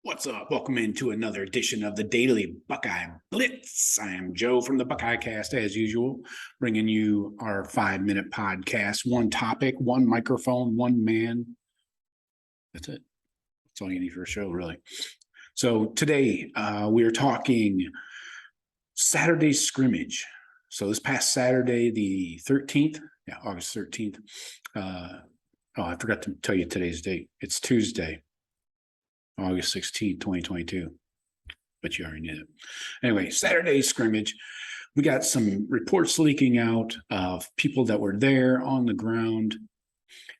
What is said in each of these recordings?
What's up? Welcome into another edition of the Daily Buckeye Blitz. I am Joe from the Buckeye Cast, as usual, bringing you our 5-minute podcast. One topic, one microphone, one man. That's it. That's all you need for a show, really. So today we are talking Saturday scrimmage. So this past Saturday, the 13th, August 13th. I forgot to tell you today's date. It's Tuesday, August 16th, 2022. But you already knew it. Anyway, Saturday scrimmage. We got some reports leaking out of people that were there on the ground.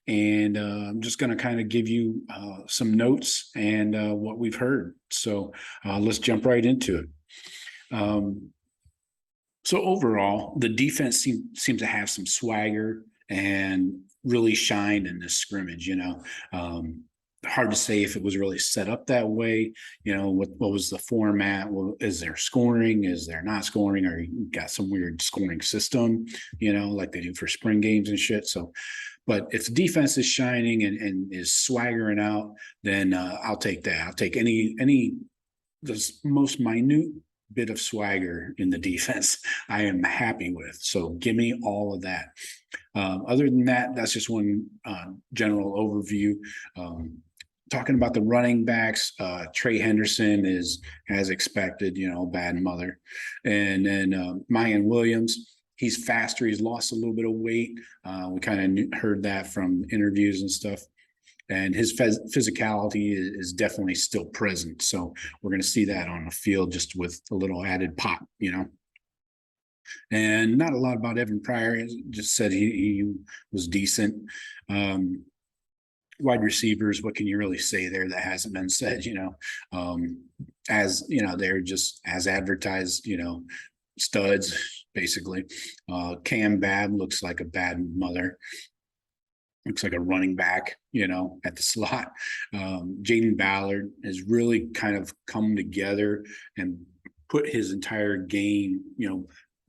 And I'm just going to kind of give you some notes and what we've heard. So let's jump right into it. So overall, the defense seems to have some swagger and really shined in this scrimmage, hard to say if it was really set up that way. What was the format? Well, is there scoring? Is there not scoring? Or you got some weird scoring system, like they do for spring games and shit. So, but if the defense is shining and is swaggering out, then I'll take that. I'll take any the most minute bit of swagger in the defense I am happy with. So give me all of that. Other than that, that's just one general overview. Talking about the running backs, Trey Henderson is, as expected, bad mother. And then Mayan Williams, he's faster. He's lost a little bit of weight. We kind of heard that from interviews and stuff. And his physicality is definitely still present. So we're going to see that on the field just with a little added pop, And not a lot about Evan Pryor. He just said he was decent. Wide receivers, what can you really say there that hasn't been said? They're just as advertised, studs basically. Cam Bad looks like a bad mother. Looks like a running back, at the slot. Jaden Ballard has really kind of come together and put his entire game,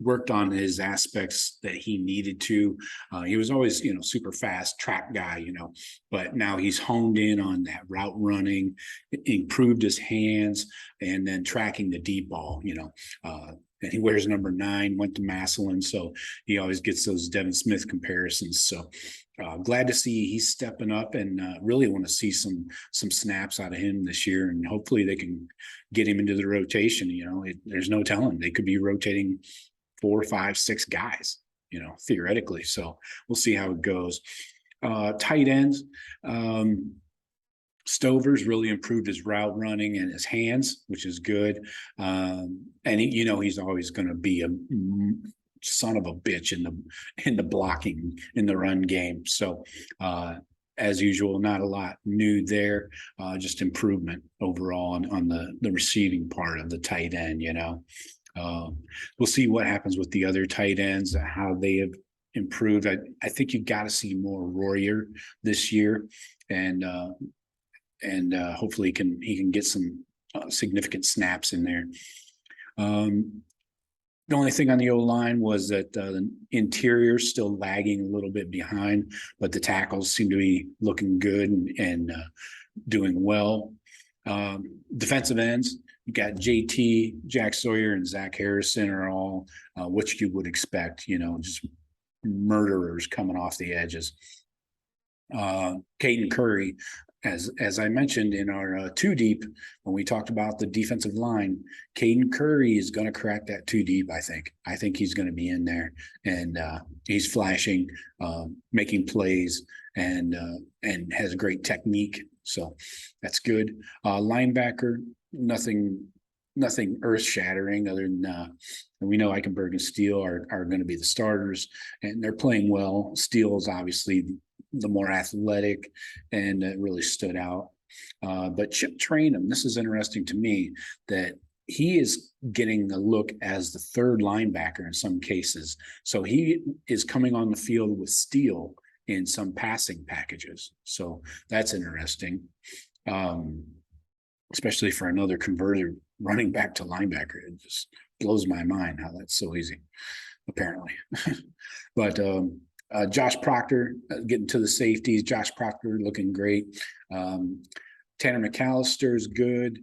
worked on his aspects that he needed to. He was always, super fast track guy, but now he's honed in on that route running, improved his hands, and then tracking the deep ball, and he wears number 9, went to Massillon, so he always gets those Devin Smith comparisons. So glad to see he's stepping up, and really want to see some snaps out of him this year, and hopefully they can get him into the rotation. There's no telling, they could be rotating 4, 5, 6 guys, theoretically. So we'll see how it goes. Tight ends. Stover's really improved his route running and his hands, which is good. And he's always going to be a son of a bitch in the blocking in the run game. So as usual, not a lot new there, just improvement overall on the receiving part of the tight end. We'll see what happens with the other tight ends, how they have improved. I think you got to see more Royer this year, and hopefully he can get some significant snaps in there. The only thing on the O-line was that the interior still lagging a little bit behind, but the tackles seem to be looking good and doing well. Defensive ends, you got JT, Jack Sawyer, and Zach Harrison are all what you would expect, just murderers coming off the edges. Caden Curry, as I mentioned in our 2 deep, when we talked about the defensive line, Caden Curry is going to crack that 2 deep. I think he's going to be in there, and he's flashing, making plays, and has great technique. So that's good. Linebacker, nothing earth shattering other than we know Eichenberg and Steele are going to be the starters, and they're playing well. Steele is obviously the more athletic, and it really stood out. But Chip Trainum, this is interesting to me, that he is getting a look as the 3rd linebacker in some cases. So he is coming on the field with Steele in some passing packages. So that's interesting, especially for another converted running back to linebacker. It just blows my mind how that's so easy, apparently. But Josh Proctor, getting to the safeties. Josh Proctor looking great. Tanner McAllister is good.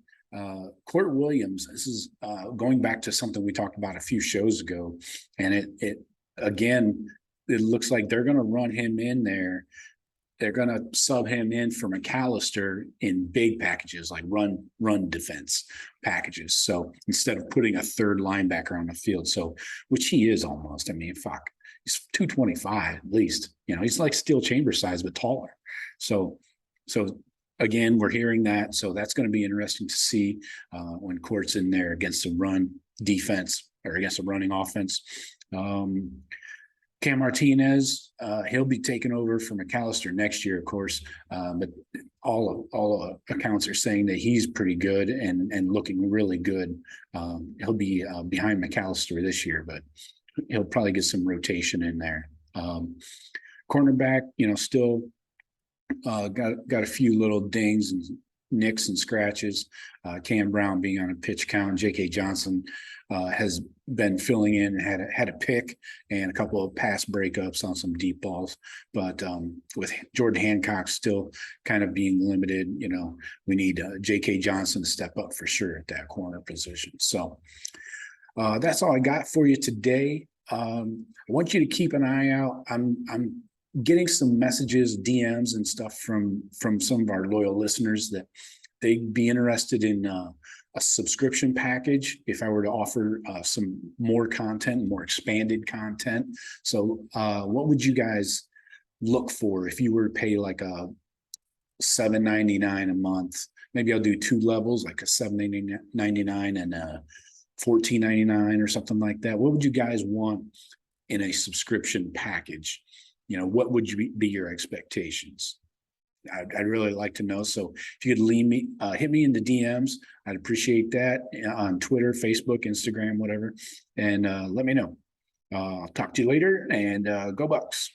Court Williams, this is going back to something we talked about a few shows ago. And it again, it looks like they're going to run him in there. They're going to sub him in for McAllister in big packages, like run defense packages. So instead of putting a third linebacker on the field, so which he is almost. I mean, fuck, he's 225 at least. You know, he's like Steel Chamber size but taller. So again, we're hearing that. So that's going to be interesting to see when Court's in there against the run defense or against a running offense. Cam Martinez, he'll be taking over for McAllister next year, of course. But all accounts are saying that he's pretty good and looking really good. He'll be behind McAllister this year, but he'll probably get some rotation in there. Cornerback, you know, still got a few little dings and nicks and scratches. Cam Brown being on a pitch count. J.K. Johnson has been filling in, had a pick and a couple of pass breakups on some deep balls. But with Jordan Hancock still kind of being limited, you know, we need J.K. Johnson to step up for sure at that corner position. So that's all I got for you today. I want you to keep an eye out. I'm getting some messages, DMs and stuff from some of our loyal listeners that they'd be interested in a subscription package if I were to offer some more content, more expanded content. So what would you guys look for if you were to pay like a $7.99 a month? Maybe I'll do two levels, like a $7.99 and a $14.99 or something like that. What would you guys want in a subscription package? You know, what would be your expectations? I'd really like to know. So if you could hit me in the DMs, I'd appreciate that on Twitter, Facebook, Instagram, whatever. And let me know. I'll talk to you later, and go Bucks.